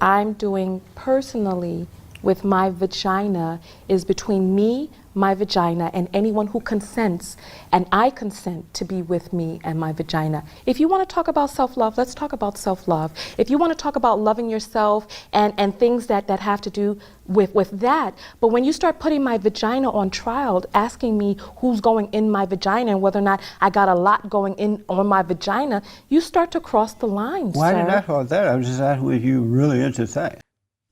I'm doing personally with my vagina is between me, my vagina, and anyone who consents, and I consent to be with me and my vagina. If you want to talk about self-love, let's talk about self-love. If you want to talk about loving yourself and things that have to do with that, but when you start putting my vagina on trial, asking me who's going in my vagina and whether or not I got a lot going in on my vagina, you start to cross the line, Why sir. did I call that? I was just asking if you really into sex.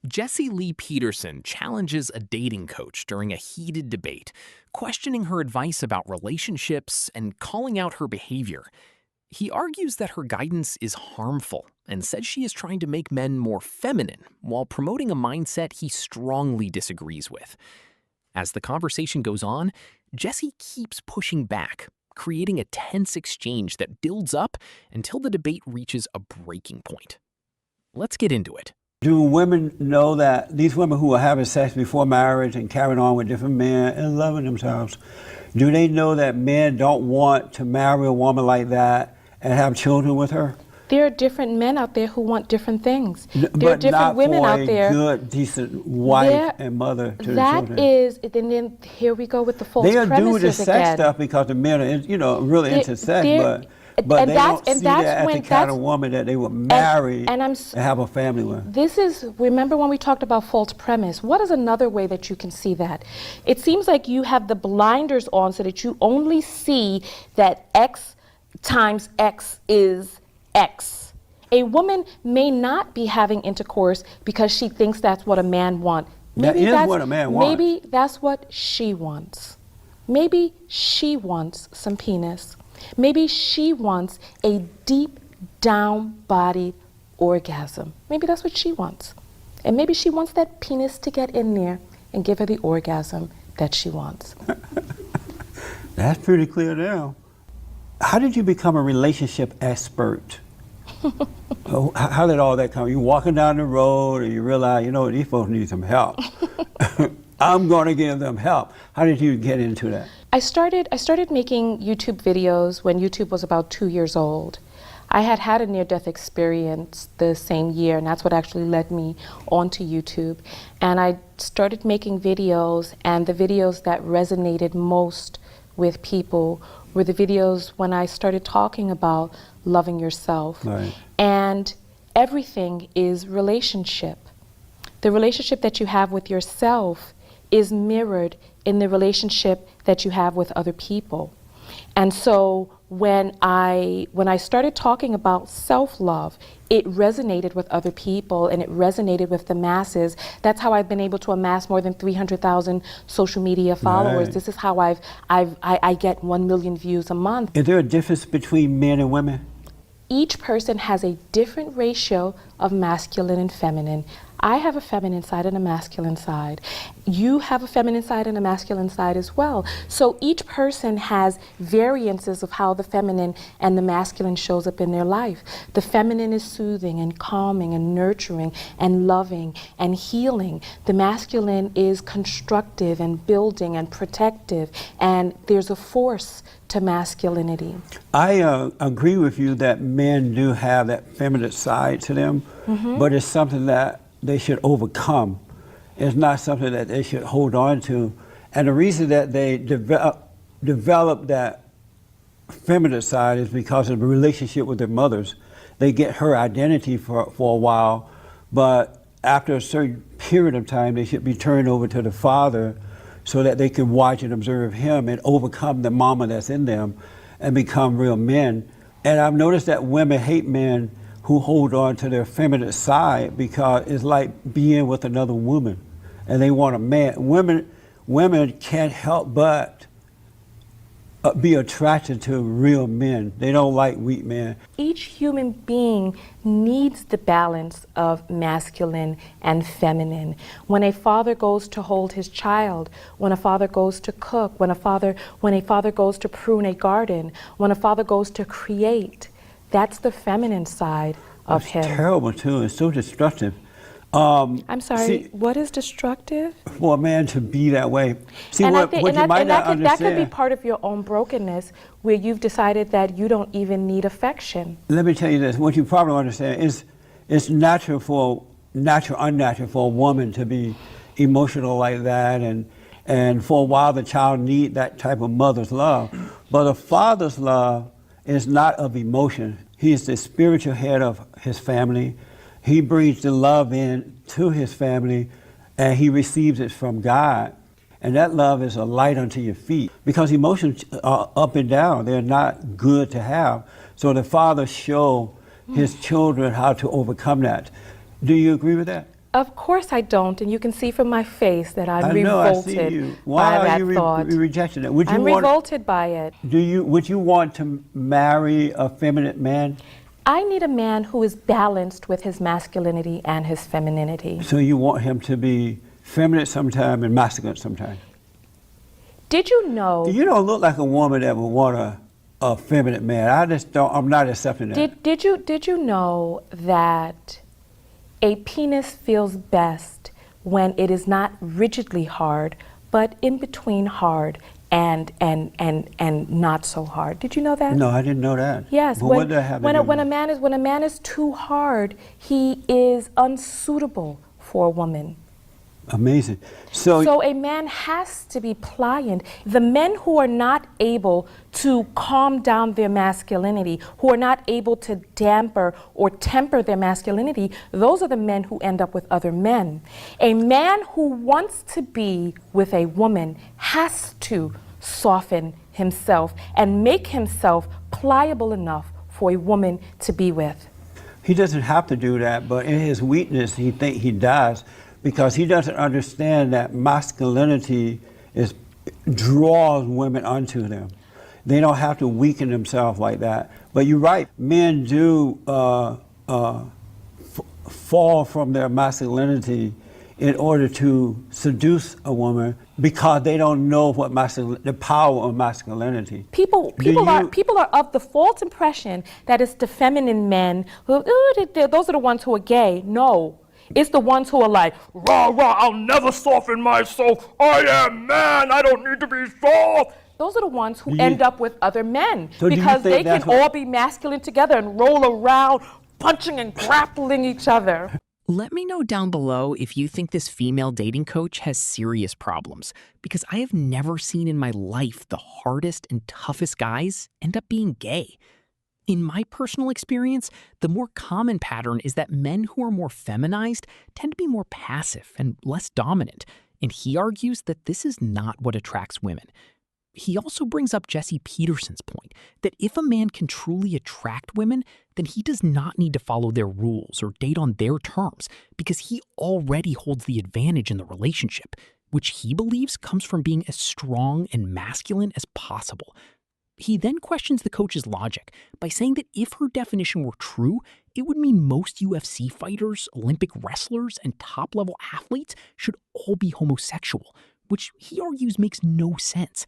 Jessie Lee Peterson challenges a dating coach during a heated debate, questioning her advice about relationships and calling out her behavior. He argues that her guidance is harmful and says she is trying to make men more feminine while promoting a mindset he strongly disagrees with. As the conversation goes on, Jessie keeps pushing back, creating a tense exchange that builds up until the debate reaches a breaking point. Let's get into it. Do women know that these women who are having sex before marriage and carrying on with different men and loving themselves, do they know that men don't want to marry a woman like that and have children with her? There are different men out there who want different things. There are different women out there. But not for a good, decent wife and mother to the children. That is, then here we go with the false premises They'll do the again. sex stuff because the men are, really into sex, but they don't see that as the kind of woman that they would marry and have a family with. Remember when we talked about false premise? What is another way that you can see that? It seems like you have the blinders on so that you only see that X times X is X. A woman may not be having intercourse because she thinks that's what a man wants. That is what a man wants. Maybe that's what she wants. Maybe she wants some penis. Maybe she wants a deep down body orgasm. Maybe that's what she wants. And maybe she wants that penis to get in there and give her the orgasm that she wants. That's pretty clear now. How did you become a relationship expert? How did all that come? You walking down the road and you realize, these folks need some help. I'm going to give them help. How did you get into that? I started making YouTube videos when YouTube was about 2 years old. I had a near-death experience the same year, and that's what actually led me onto YouTube. And I started making videos, and the videos that resonated most with people were the videos when I started talking about loving yourself. Right. And everything is relationship. The relationship that you have with yourself is mirrored in the relationship that you have with other people. And so when I started talking about self-love, it resonated with other people and it resonated with the masses. That's how I've been able to amass more than 300,000 social media followers. Right. This is how I get 1 million views a month. Is there a difference between men and women? Each person has a different ratio of masculine and feminine. I have a feminine side and a masculine side. You have a feminine side and a masculine side as well. So each person has variances of how the feminine and the masculine shows up in their life. The feminine is soothing and calming and nurturing and loving and healing. The masculine is constructive and building and protective, and there's a force to masculinity. I agree with you that men do have that feminine side to them, but it's something that they should overcome. It's not something that they should hold on to. And the reason that they develop that feminine side is because of the relationship with their mothers. They get her identity for a while, but after a certain period of time, they should be turned over to the father so that they can watch and observe him and overcome the mama that's in them and become real men. And I've noticed that women hate men who hold on to their feminine side because it's like being with another woman and they want a man. Women can't help but be attracted to real men. They don't like weak men. Each human being needs the balance of masculine and feminine. When a father goes to hold his child, when a father goes to cook, when a father goes to prune a garden, when a father goes to create, that's the feminine side of him. It's terrible too, it's so destructive. I'm sorry, what is destructive? For a man to be that way. See, And what you might not understand. that could be part of your own brokenness, where you've decided that you don't even need affection. Let me tell you this, what you probably don't understand is it's natural for natural, unnatural for a woman to be emotional like that, and for a while the child need that type of mother's love. But a father's love is not of emotion. He is the spiritual head of his family. He brings the love in to his family, and he receives it from God. And that love is a light unto your feet, because emotions are up and down. They're not good to have. So the father show his children how to overcome that. Do you agree with that? Of course I don't, and you can see from my face that I'm I know, revolted I see you. Why by are that you thought. rejecting it? Would you I'm want, revolted by it. would you want to marry a feminine man? I need a man who is balanced with his masculinity and his femininity. So you want him to be feminine sometime and masculine sometime? Did you know? You don't look like a woman that would want a feminine man. I just don't. I'm not accepting that. Did you know that a penis feels best when it is not rigidly hard, but in between hard and not so hard? Did you know that? No, I didn't know that. Yes. But what does that have to do with when it? a man is too hard, he is unsuitable for a woman. Amazing. So a man has to be pliant. The men who are not able to calm down their masculinity, who are not able to damper or temper their masculinity, those are the men who end up with other men. A man who wants to be with a woman has to soften himself and make himself pliable enough for a woman to be with. he doesn't have to do that, but in his weakness, he think he does, because he doesn't understand that masculinity draws women unto them. They don't have to weaken themselves like that. But you're right, men do fall from their masculinity in order to seduce a woman, because they don't know what the power of masculinity. People are of the false impression that it's the feminine men who, those are the ones who are gay. No. It's the ones who are like, rah, rah, I'll never soften myself. I am man, I don't need to be soft. Those are the ones who end up with other men, So because they can all be masculine together and roll around punching and grappling each other. Let me know down below if you think this female dating coach has serious problems, because I have never seen in my life the hardest and toughest guys end up being gay. In my personal experience, the more common pattern is that men who are more feminized tend to be more passive and less dominant, and he argues that this is not what attracts women. He also brings up Jesse Peterson's point that if a man can truly attract women, then he does not need to follow their rules or date on their terms, because he already holds the advantage in the relationship, which he believes comes from being as strong and masculine as possible. He then questions the coach's logic by saying that if her definition were true, it would mean most UFC fighters, Olympic wrestlers, and top-level athletes should all be homosexual, which he argues makes no sense.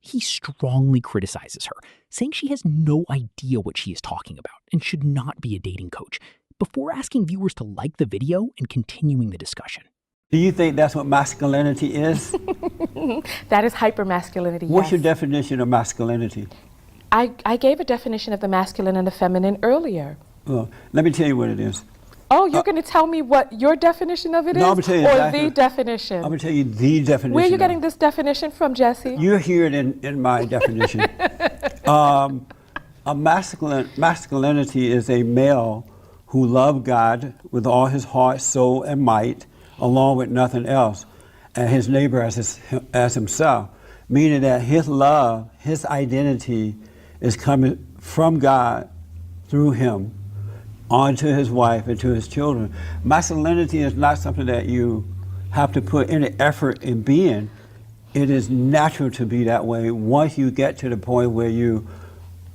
He strongly criticizes her, saying she has no idea what she is talking about and should not be a dating coach, before asking viewers to like the video and continuing the discussion. Do you think that's what masculinity is? That is hypermasculinity, yes. What's your definition of masculinity? I gave a definition of the masculine and the feminine earlier. Well, let me tell you what it is. Oh, you're going to tell me what your definition of it is? No, I'm going to tell you or exactly. the definition? I'm going to tell you the definition. Where are you getting this definition from, Jesse? You hear it in my definition. A masculinity is a male who loves God with all his heart, soul, and might, along with nothing else, and his neighbor as himself, meaning that his love, his identity is coming from God through him onto his wife and to his children. Masculinity is not something that you have to put any effort in being. It is natural to be that way once you get to the point where you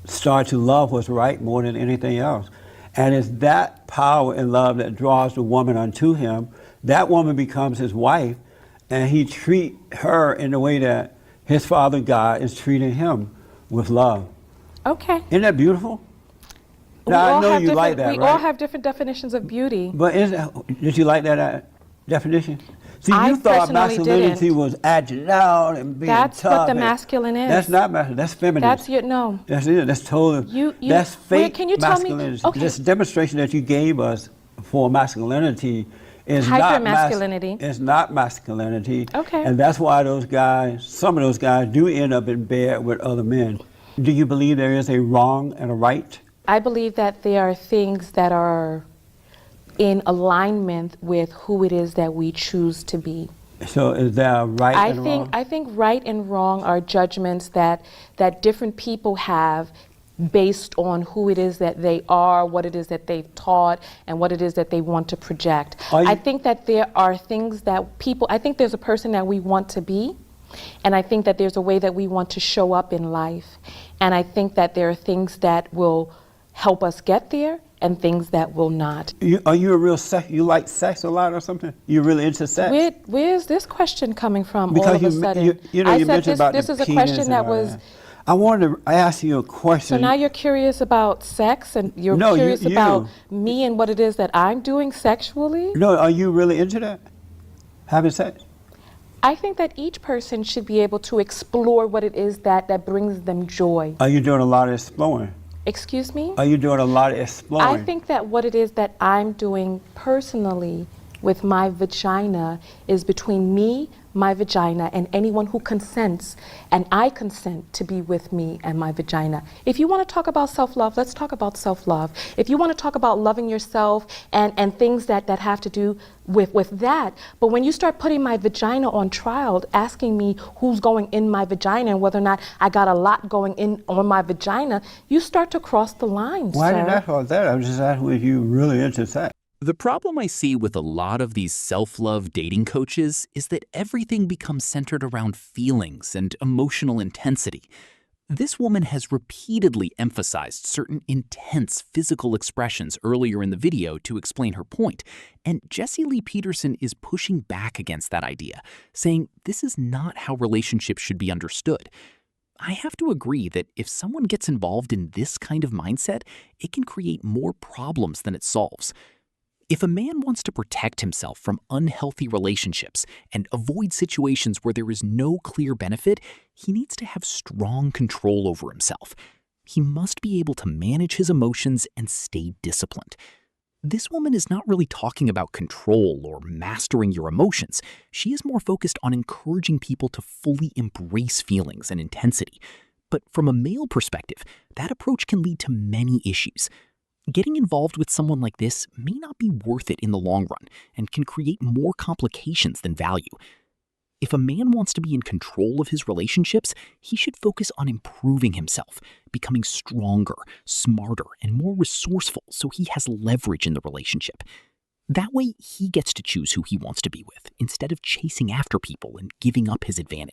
start to love what's right more than anything else. And it's that power and love that draws the woman unto him. That woman becomes his wife, and he treats her in the way that his Father God is treating him, with love. Okay. Isn't that beautiful? Now, I know you like that, right? We all have different definitions of beauty. But did you like that definition? See, I you thought personally masculinity didn't. was acting out and being tough. That's what the masculine is. That's not masculine. That's feminine. That's your, no. That's it. That's totally. That's fake can you tell me? masculinity. Okay. This demonstration that you gave us for masculinity It's not Hypermasculinity. It's not masculinity. Okay. And that's why those guys, some of those guys, do end up in bed with other men. Do you believe there is a wrong and a right? I believe that there are things that are in alignment with who it is that we choose to be. So is there a right and wrong? I think right and wrong are judgments that different people have based on who it is that they are, what it is that they've taught, and what it is that they want to project. I think that there are things that I think there's a person that we want to be, and I think that there's a way that we want to show up in life. And I think that there are things that will help us get there and things that will not. Are you a real you like sex a lot or something? You're really into sex? Where's this question coming from Because all of a sudden? you I said mentioned about this the is a penis question and that all was. that. I wanted to ask you a question. So now you're curious about sex, and you're No, curious you. about me and what it is that I'm doing sexually? No, are you really into that? Having sex? I think that each person should be able to explore what it is that brings them joy. Are you doing a lot of exploring? Excuse me? Are you doing a lot of exploring? I think that what it is that I'm doing personally with my vagina is between me, my vagina, and anyone who consents, and I consent to be with me and my vagina. If you want to talk about self-love, let's talk about self-love. If you want to talk about loving yourself and things that have to do with that, but when you start putting my vagina on trial, asking me who's going in my vagina and whether or not I got a lot going in on my vagina, you start to cross the line, Why sir. did I call that? I was just asking if you really into sex. The problem I see with a lot of these self-love dating coaches is that everything becomes centered around feelings and emotional intensity. This woman has repeatedly emphasized certain intense physical expressions earlier in the video to explain her point, and Jessie Lee Peterson is pushing back against that idea, saying this is not how relationships should be understood. I have to agree that if someone gets involved in this kind of mindset, it can create more problems than it solves. If a man wants to protect himself from unhealthy relationships and avoid situations where there is no clear benefit, he needs to have strong control over himself. He must be able to manage his emotions and stay disciplined. This woman is not really talking about control or mastering your emotions. She is more focused on encouraging people to fully embrace feelings and intensity. But from a male perspective, that approach can lead to many issues. Getting involved with someone like this may not be worth it in the long run and can create more complications than value. If a man wants to be in control of his relationships, he should focus on improving himself, becoming stronger, smarter, and more resourceful so he has leverage in the relationship. That way, he gets to choose who he wants to be with instead of chasing after people and giving up his advantage.